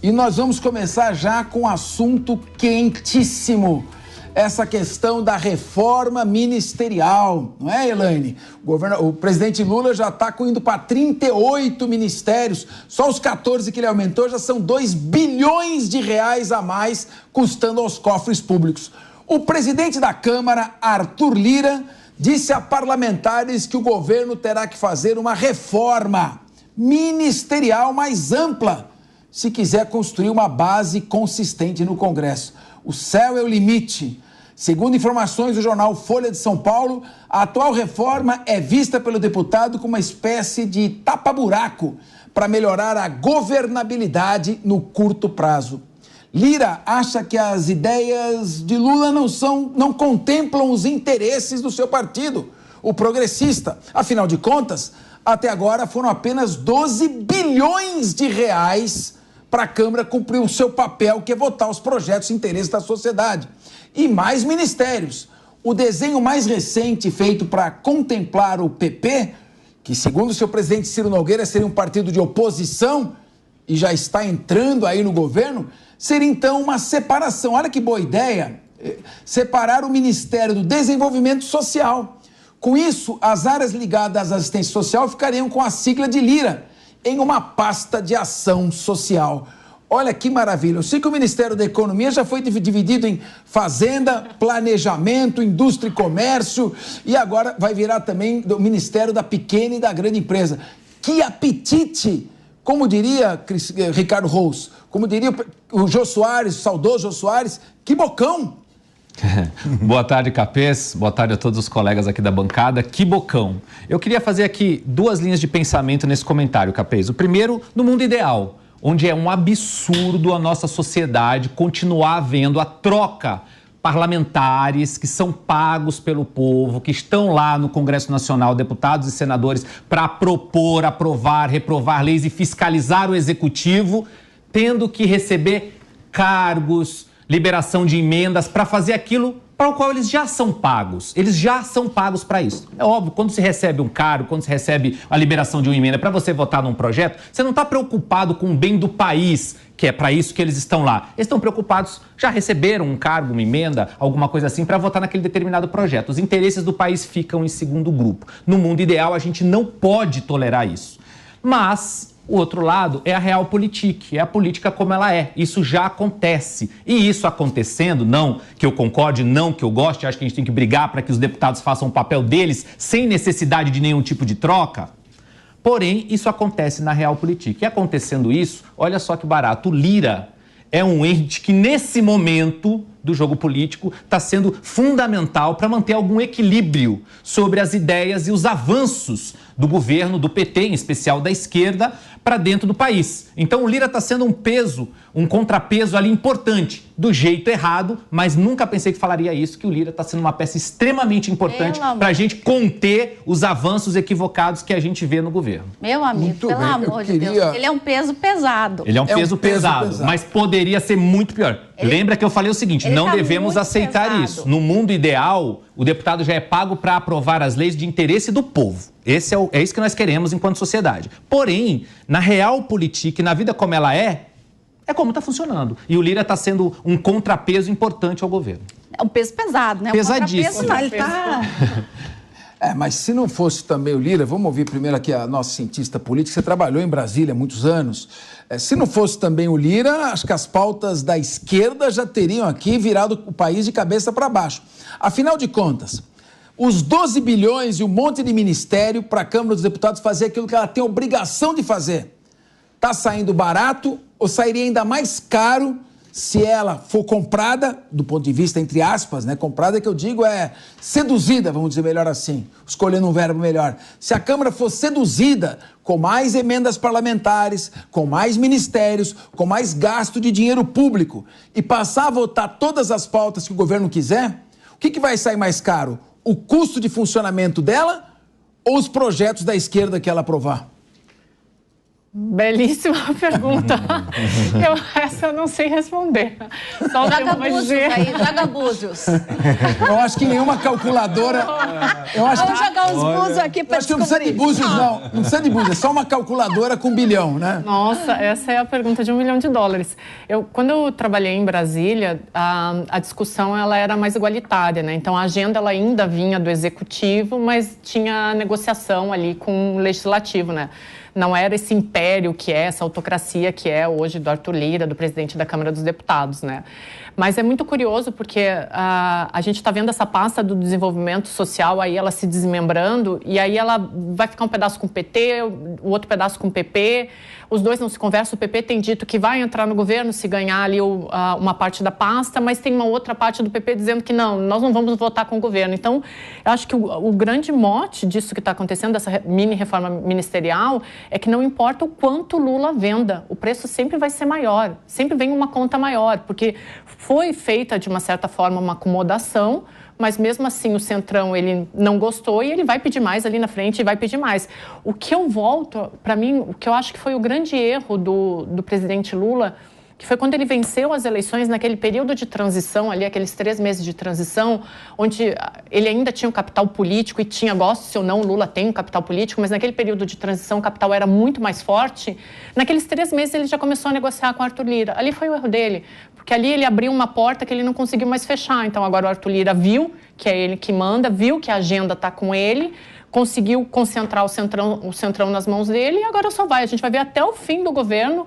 E nós vamos começar já com um assunto quentíssimo. Essa questão da reforma ministerial, não é, Elaine? O presidente Lula já está indo para 38 ministérios, só os 14 que ele aumentou já são 2 bilhões de reais a mais custando aos cofres públicos. O presidente da Câmara, Arthur Lira, disse a parlamentares que o governo terá que fazer uma reforma ministerial mais ampla se quiser construir uma base consistente no Congresso. O céu é o limite. Segundo informações do jornal Folha de São Paulo, a atual reforma é vista pelo deputado como uma espécie de tapa-buraco para melhorar a governabilidade no curto prazo. Lira acha que as ideias de Lula não contemplam os interesses do seu partido, o progressista. Afinal de contas, até agora foram apenas 12 bilhões de reais para a Câmara cumprir o seu papel, que é votar os projetos e interesses da sociedade. E mais ministérios. O desenho mais recente feito para contemplar o PP, que segundo o seu presidente Ciro Nogueira seria um partido de oposição e já está entrando aí no governo, seria então uma separação. Olha que boa ideia, separar o Ministério do Desenvolvimento Social. Com isso, as áreas ligadas à assistência social ficariam com a sigla de Lira, em uma pasta de ação social. Olha que maravilha. Eu sei que o Ministério da Economia já foi dividido em Fazenda, Planejamento, Indústria e Comércio e agora vai virar também do Ministério da Pequena e da Grande Empresa. Que apetite! Como diria Ricardo Rous, como diria o Jô Soares, o saudoso Jô Soares, que bocão! Boa tarde, Capês. Boa tarde a todos os colegas aqui da bancada. Que bocão! Eu queria fazer aqui 2 linhas de pensamento nesse comentário, Capês. O primeiro, no mundo ideal, onde é um absurdo a nossa sociedade continuar vendo a troca parlamentares que são pagos pelo povo, que estão lá no Congresso Nacional, deputados e senadores, para propor, aprovar, reprovar leis e fiscalizar o Executivo, tendo que receber cargos, liberação de emendas para fazer aquilo para o qual eles já são pagos. Eles já são pagos para isso. É óbvio, quando se recebe um cargo, quando se recebe a liberação de uma emenda para você votar num projeto, você não está preocupado com o bem do país, que é para isso que eles estão lá. Eles estão preocupados, já receberam um cargo, uma emenda, alguma coisa assim, para votar naquele determinado projeto. Os interesses do país ficam em segundo grupo. No mundo ideal, a gente não pode tolerar isso. Mas o outro lado é a realpolitik, é a política como ela é. Isso já acontece. E isso acontecendo, não que eu concorde, não que eu goste, acho que a gente tem que brigar para que os deputados façam o papel deles sem necessidade de nenhum tipo de troca. Porém, isso acontece na realpolitik. E acontecendo isso, olha só que barato, o Lira é um ente que nesse momento do jogo político está sendo fundamental para manter algum equilíbrio sobre as ideias e os avanços do governo, do PT, em especial da esquerda, para dentro do país. Então o Lira está sendo um peso, um contrapeso ali importante, do jeito errado, mas nunca pensei que falaria isso, que o Lira está sendo uma peça extremamente importante para a gente conter os avanços equivocados que a gente vê no governo. Meu amigo, muito pelo amor de Deus, ele é um peso pesado. Ele é um peso pesado, mas poderia ser muito pior. Lembra que eu falei o seguinte, não devemos aceitar isso. No mundo ideal, o deputado já é pago para aprovar as leis de interesse do povo. É isso que nós queremos enquanto sociedade. Porém, na realpolitik, na vida como ela é como está funcionando. E o Lira está sendo um contrapeso importante ao governo. É um peso pesado, né? Pesadíssimo. Ele tá... Mas se não fosse também o Lira, vamos ouvir primeiro aqui a nossa cientista política, você trabalhou em Brasília há muitos anos. Se não fosse também o Lira, acho que as pautas da esquerda já teriam aqui virado o país de cabeça para baixo. Afinal de contas, os 12 bilhões e um monte de ministério para a Câmara dos Deputados fazer aquilo que ela tem obrigação de fazer. Está saindo barato ou sairia ainda mais caro se ela for comprada, do ponto de vista, entre aspas, né? Comprada que eu digo é seduzida, vamos dizer melhor assim, escolhendo um verbo melhor. Se a Câmara for seduzida com mais emendas parlamentares, com mais ministérios, com mais gasto de dinheiro público e passar a votar todas as pautas que o governo quiser, o que vai sair mais caro? O custo de funcionamento dela ou os projetos da esquerda que ela aprovar? Belíssima pergunta. Essa eu não sei responder. Só joga búzios aí, joga búzios. Eu acho que nenhuma calculadora... Vamos jogar uns búzios aqui para descobrir. Acho que não precisa de búzios, não. Não precisa de búzios, é só uma calculadora com 1 bilhão, né? Nossa, essa é a pergunta de $1 milhão. Quando eu trabalhei em Brasília, a discussão ela era mais igualitária, né? Então, a agenda ela ainda vinha do Executivo, mas tinha negociação ali com o Legislativo, né? Não era esse império que é, essa autocracia que é hoje do Arthur Lira, do presidente da Câmara dos Deputados, né? Mas é muito curioso porque a gente está vendo essa pasta do desenvolvimento social aí ela se desmembrando e aí ela vai ficar um pedaço com o PT, o outro pedaço com o PP, os dois não se conversam, o PP tem dito que vai entrar no governo se ganhar ali uma parte da pasta, mas tem uma outra parte do PP dizendo que não, nós não vamos votar com o governo. Então, eu acho que o grande mote disso que está acontecendo, dessa mini reforma ministerial, é que não importa o quanto Lula venda, o preço sempre vai ser maior, sempre vem uma conta maior, porque foi feita, de uma certa forma, uma acomodação, mas mesmo assim o Centrão ele não gostou e ele vai pedir mais ali na frente e vai pedir mais. O que eu volto, para mim, o que eu acho que foi o grande erro do presidente Lula, que foi quando ele venceu as eleições naquele período de transição ali, aqueles 3 meses de transição, onde ele ainda tinha um capital político e tinha, goste ou não, Lula tem um capital político, mas naquele período de transição o capital era muito mais forte. Naqueles 3 meses ele já começou a negociar com o Arthur Lira. Ali foi o erro dele, porque ali ele abriu uma porta que ele não conseguiu mais fechar. Então agora o Arthur Lira viu que é ele que manda, viu que a agenda está com ele, conseguiu concentrar o Centrão nas mãos dele e agora só vai. A gente vai ver até o fim do governo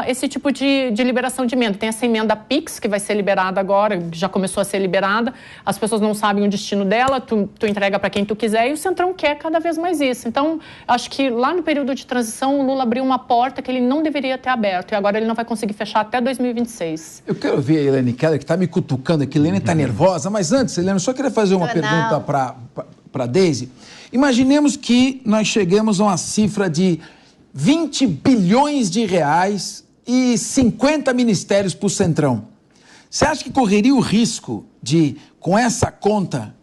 esse tipo de liberação de emenda. Tem essa emenda PIX que vai ser liberada agora, já começou a ser liberada, as pessoas não sabem o destino dela, tu entrega para quem tu quiser e o Centrão quer cada vez mais isso. Então, acho que lá no período de transição o Lula abriu uma porta que ele não deveria ter aberto e agora ele não vai conseguir fechar até 2026. Eu quero ver a Elaine Keller, que está me cutucando aqui. A Elaine está nervosa, mas antes, Elaine, eu só queria fazer uma pergunta para a Deise. Imaginemos que nós chegamos a uma cifra de 20 bilhões de reais e 50 ministérios para o Centrão. Você acha que correria o risco de, com essa conta,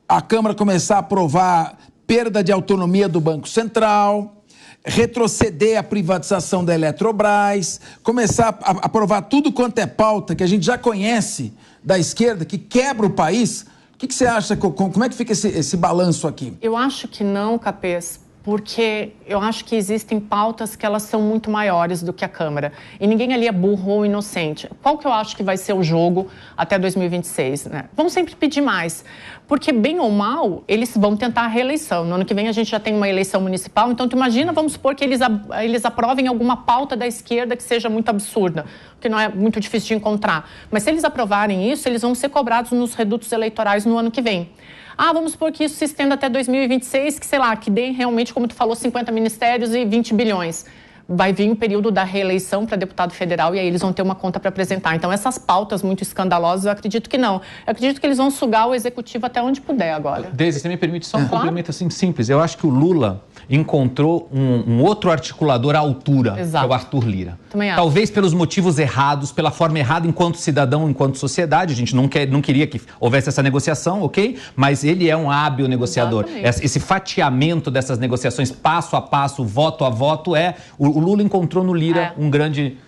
a Câmara começar a aprovar perda de autonomia do Banco Central, retroceder a privatização da Eletrobras, começar a aprovar tudo quanto é pauta que a gente já conhece da esquerda, que quebra o país? O que você acha? Como é que fica esse balanço aqui? Eu acho que não, Capês, porque eu acho que existem pautas que elas são muito maiores do que a Câmara. E ninguém ali é burro ou inocente. Qual que eu acho que vai ser o jogo até 2026? Né? Vão sempre pedir mais, porque bem ou mal, eles vão tentar a reeleição. No ano que vem a gente já tem uma eleição municipal, então tu imagina, vamos supor que eles aprovem alguma pauta da esquerda que seja muito absurda, que não é muito difícil de encontrar. Mas se eles aprovarem isso, eles vão ser cobrados nos redutos eleitorais no ano que vem. Vamos supor que isso se estenda até 2026, que sei lá, que dê realmente, como tu falou, 50 ministérios e 20 bilhões. Vai vir o período da reeleição para deputado federal e aí eles vão ter uma conta para apresentar. Então, essas pautas muito escandalosas, eu acredito que não. Eu acredito que eles vão sugar o executivo até onde puder agora. Deise, você me permite só um complemento assim simples. Eu acho que o Lula encontrou um outro articulador à altura, exato, que é o Arthur Lira. Também acho. Talvez pelos motivos errados, pela forma errada enquanto cidadão, enquanto sociedade. A gente não queria que houvesse essa negociação, ok? Mas ele é um hábil negociador. Exatamente. Esse fatiamento dessas negociações, passo a passo, voto a voto, o Lula encontrou no Lira um grande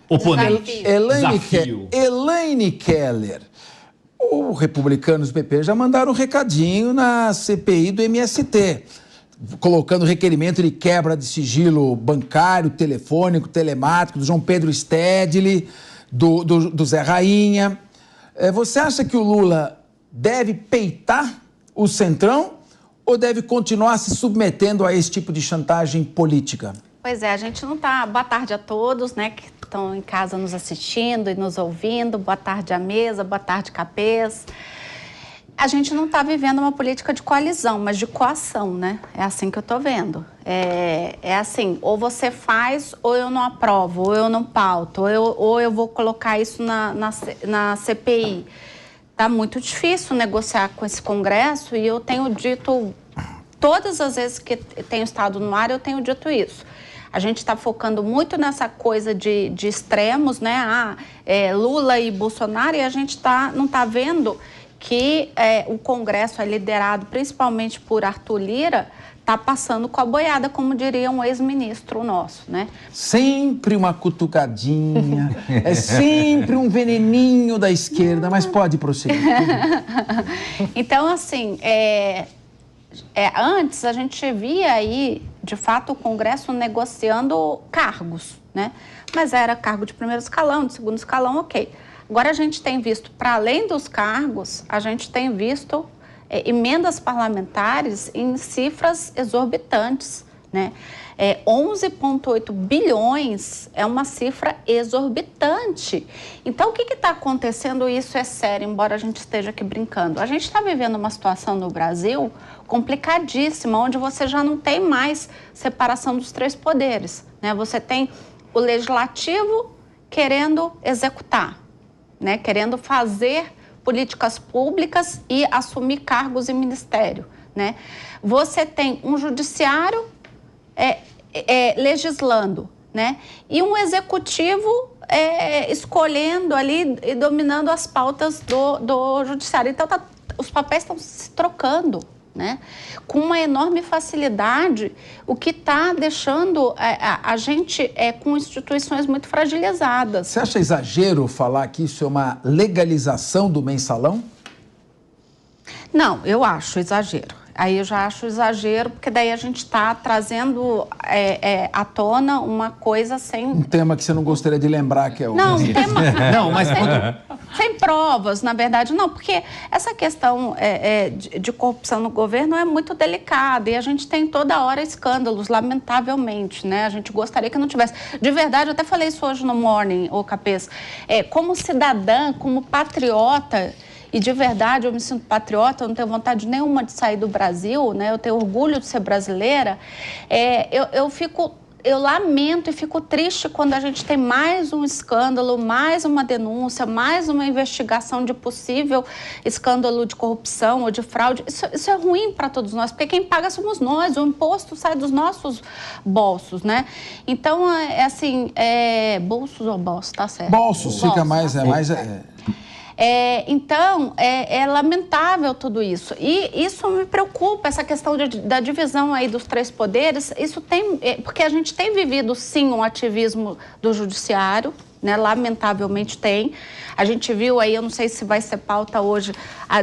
oponente. Elaine Keller. Os republicanos do PP já mandaram um recadinho na CPI do MST, colocando requerimento de quebra de sigilo bancário, telefônico, telemático, do João Pedro Stedley, do Zé Rainha. Você acha que o Lula deve peitar o Centrão ou deve continuar se submetendo a esse tipo de chantagem política? Pois é, a gente não está... Boa tarde a todos, né, que estão em casa nos assistindo e nos ouvindo. Boa tarde à mesa, boa tarde, Capês. A gente não está vivendo uma política de coalizão, mas de coação, né? É assim que eu estou vendo. É assim, ou você faz, ou eu não aprovo, ou eu não pauto, ou eu vou colocar isso na CPI. Está muito difícil negociar com esse Congresso e eu tenho dito, todas as vezes que tenho estado no ar, eu tenho dito isso. A gente está focando muito nessa coisa de extremos, né? Lula e Bolsonaro, e a gente não está vendo que o Congresso é liderado principalmente por Arthur Lira, está passando com a boiada, como diria um ex-ministro nosso, né? Sempre uma cutucadinha, é sempre um veneninho da esquerda, mas pode prosseguir. Então, assim, antes a gente via aí, de fato, o Congresso negociando cargos, né? Mas era cargo de primeiro escalão, de segundo escalão, ok. Agora a gente tem visto, para além dos cargos, a gente tem visto emendas parlamentares em cifras exorbitantes, né? 11,8 bilhões é uma cifra exorbitante. Então, o que está acontecendo? Isso é sério, embora a gente esteja aqui brincando. A gente está vivendo uma situação no Brasil complicadíssima, onde você já não tem mais separação dos três poderes, né? Você tem o legislativo querendo executar, né? Querendo fazer políticas públicas e assumir cargos em ministério, né? Você tem um judiciário legislando, né? E um executivo escolhendo ali e dominando as pautas do judiciário. Então, os papéis estão se trocando, né? Com uma enorme facilidade, o que está deixando a gente com instituições muito fragilizadas. Você acha exagero falar que isso é uma legalização do mensalão? Não, eu acho exagero. Aí eu já acho exagero, porque daí a gente está trazendo à tona uma coisa sem... Um tema que você não gostaria de lembrar, que é o... Não, um tema... Não, mas... Sem provas, na verdade, não, porque essa questão de corrupção no governo é muito delicada e a gente tem toda hora escândalos, lamentavelmente, né? A gente gostaria que não tivesse. De verdade, eu até falei isso hoje no Morning, ô Capês, como cidadã, como patriota, e de verdade eu me sinto patriota, eu não tenho vontade nenhuma de sair do Brasil, né? Eu tenho orgulho de ser brasileira, eu lamento e fico triste quando a gente tem mais um escândalo, mais uma denúncia, mais uma investigação de possível escândalo de corrupção ou de fraude. Isso é ruim para todos nós, porque quem paga somos nós, o imposto sai dos nossos bolsos, né? Então, bolsos ou bolsos, tá certo? Bolsos, fica mais... Então, é lamentável tudo isso. E isso me preocupa, essa questão da divisão aí dos três poderes. Isso porque a gente tem vivido, sim, um ativismo do judiciário, né? Lamentavelmente tem. A gente viu aí, eu não sei se vai ser pauta hoje, a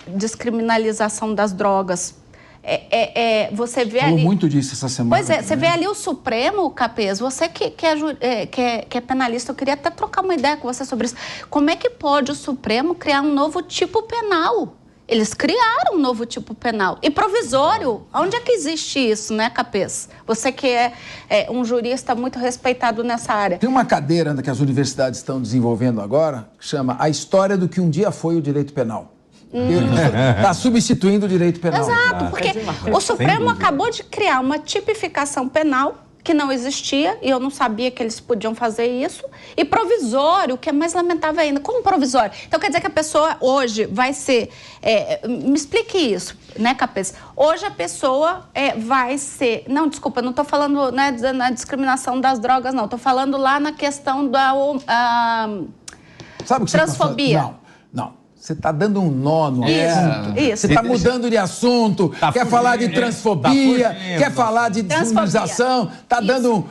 descriminalização das drogas. Você vê Falou ali... muito disso essa semana. Pois é, você vê ali o Supremo, Capês, você que é penalista, eu queria até trocar uma ideia com você sobre isso. Como é que pode o Supremo criar um novo tipo penal? Eles criaram um novo tipo penal. E provisório. Onde é que existe isso, né, Capês? Você que é um jurista muito respeitado nessa área. Tem uma cadeira que as universidades estão desenvolvendo agora, que chama A História do que um dia foi o direito penal. Está substituindo o direito penal. Exato, porque o Supremo acabou de criar uma tipificação penal que não existia, e eu não sabia que eles podiam fazer isso, e provisório, que é mais lamentável ainda. Como provisório? Então, quer dizer que a pessoa hoje vai ser... me explique isso, né, Capês? Hoje a pessoa vai ser... Não, desculpa, não estou falando na discriminação das drogas, não. Estou falando lá na questão da Sabe o que transfobia. Não. Você está dando um nó no assunto. Isso. Você está mudando de assunto. Quer falar de transfobia, quer falar de desumanização. Está dando...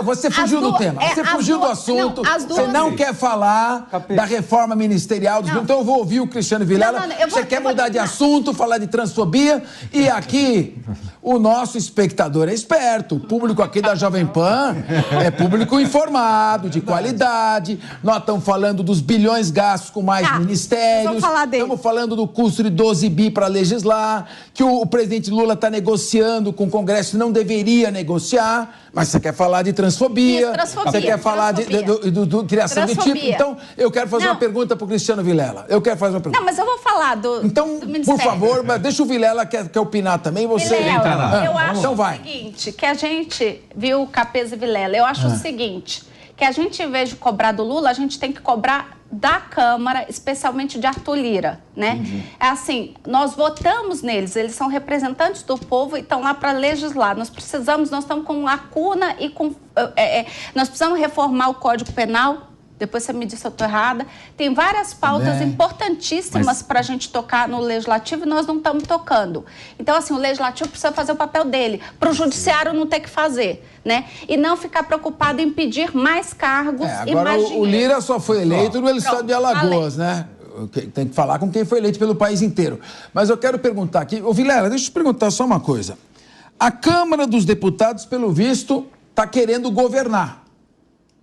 Você fugiu do tema. Você fugiu do assunto. Você não quer falar da reforma ministerial. Então eu vou ouvir o Cristiano Vilela. Você quer mudar de assunto, falar de transfobia. E aqui, o nosso espectador é esperto. O público aqui da Jovem Pan é público informado, de qualidade. Nós estamos falando dos bilhões gastos com mais ministérios. Estamos falando do custo de 12 bi para legislar, que o presidente Lula está negociando com o Congresso e não deveria negociar, mas você quer falar de transfobia, você quer falar de criação de tipo. Então, eu quero fazer uma pergunta para o Cristiano Vilela. Não, mas eu vou falar do Ministério. Por favor, deixa o Vilela quer opinar também. Você Vilela, eu acho o seguinte, que a gente viu Capês e Vilela, eu acho o seguinte, que a gente, em vez de cobrar do Lula, a gente tem que cobrar da Câmara, especialmente de Arthur Lira, né? Entendi. Nós votamos neles, eles são representantes do povo e estão lá para legislar. Nós estamos com lacuna e nós precisamos reformar o Código Penal, depois você me diz se eu estou errada. Tem várias pautas importantíssimas para a gente tocar no Legislativo e nós não estamos tocando. Então, assim, o Legislativo precisa fazer o papel dele, para o Judiciário não ter que fazer, né? E não ficar preocupado em pedir mais cargos e mais dinheiro. O Lira só foi eleito no estado de Alagoas, né? Tem que falar com quem foi eleito pelo país inteiro. Mas eu quero perguntar aqui... Ô, Vilela, deixa eu te perguntar só uma coisa. A Câmara dos Deputados, pelo visto, está querendo governar.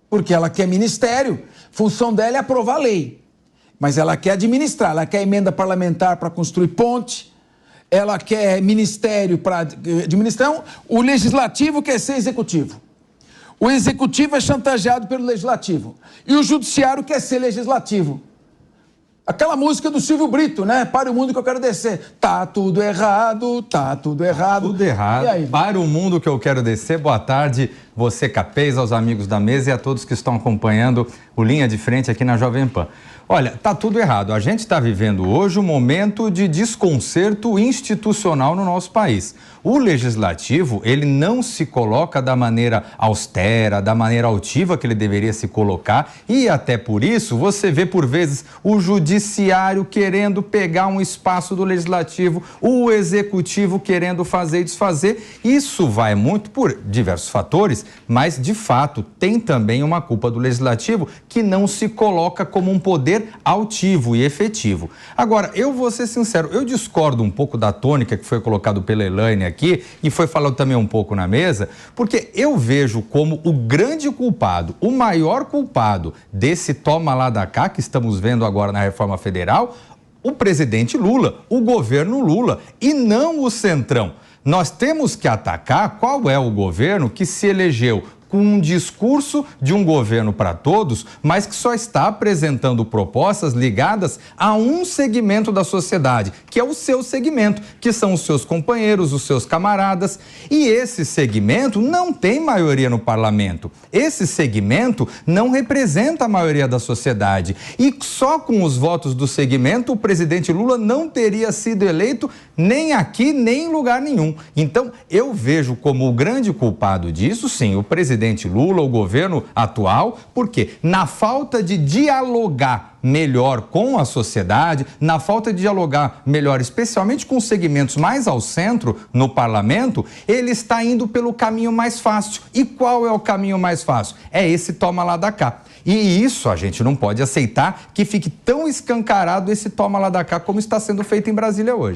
Porque ela quer ministério, função dela é aprovar lei. Mas ela quer administrar, ela quer emenda parlamentar para construir ponte, ela quer ministério para administrar. O Legislativo quer ser executivo. O Executivo é chantageado pelo Legislativo. E o Judiciário quer ser legislativo. Aquela música do Silvio Brito, né? Para o mundo que eu quero descer. Tá tudo errado, tá tudo errado. Tudo errado. E aí? Para o mundo que eu quero descer. Boa tarde, você, Capês, aos amigos da mesa e a todos que estão acompanhando o Linha de Frente aqui na Jovem Pan. Olha, tá tudo errado. A gente está vivendo hoje um momento de desconcerto institucional no nosso país. O Legislativo, ele não se coloca da maneira austera, da maneira altiva que ele deveria se colocar e até por isso você vê por vezes o Judiciário querendo pegar um espaço do Legislativo, o Executivo querendo fazer e desfazer. Isso vai muito por diversos fatores, mas de fato tem também uma culpa do Legislativo que não se coloca como um poder altivo e efetivo. Agora, eu vou ser sincero, eu discordo um pouco da tônica que foi colocado pela Elaine aqui e foi falado também um pouco na mesa, porque eu vejo como o grande culpado, o maior culpado desse toma lá da cá que estamos vendo agora na reforma federal, o presidente Lula, o governo Lula e não o Centrão. Nós temos que atacar qual é o governo que se elegeu com um discurso de um governo para todos, mas que só está apresentando propostas ligadas a um segmento da sociedade, que é o seu segmento, que são os seus companheiros, os seus camaradas. E esse segmento não tem maioria no parlamento. Esse segmento não representa a maioria da sociedade. E só com os votos do segmento, o presidente Lula não teria sido eleito nem aqui, nem em lugar nenhum. Então, eu vejo como o grande culpado disso, sim, o presidente Lula, o governo atual, porque na falta de dialogar melhor com a sociedade, na falta de dialogar melhor, especialmente com os segmentos mais ao centro no parlamento, ele está indo pelo caminho mais fácil. E qual é o caminho mais fácil? É esse toma lá da cá. E isso a gente não pode aceitar que fique tão escancarado esse toma lá da cá como está sendo feito em Brasília hoje.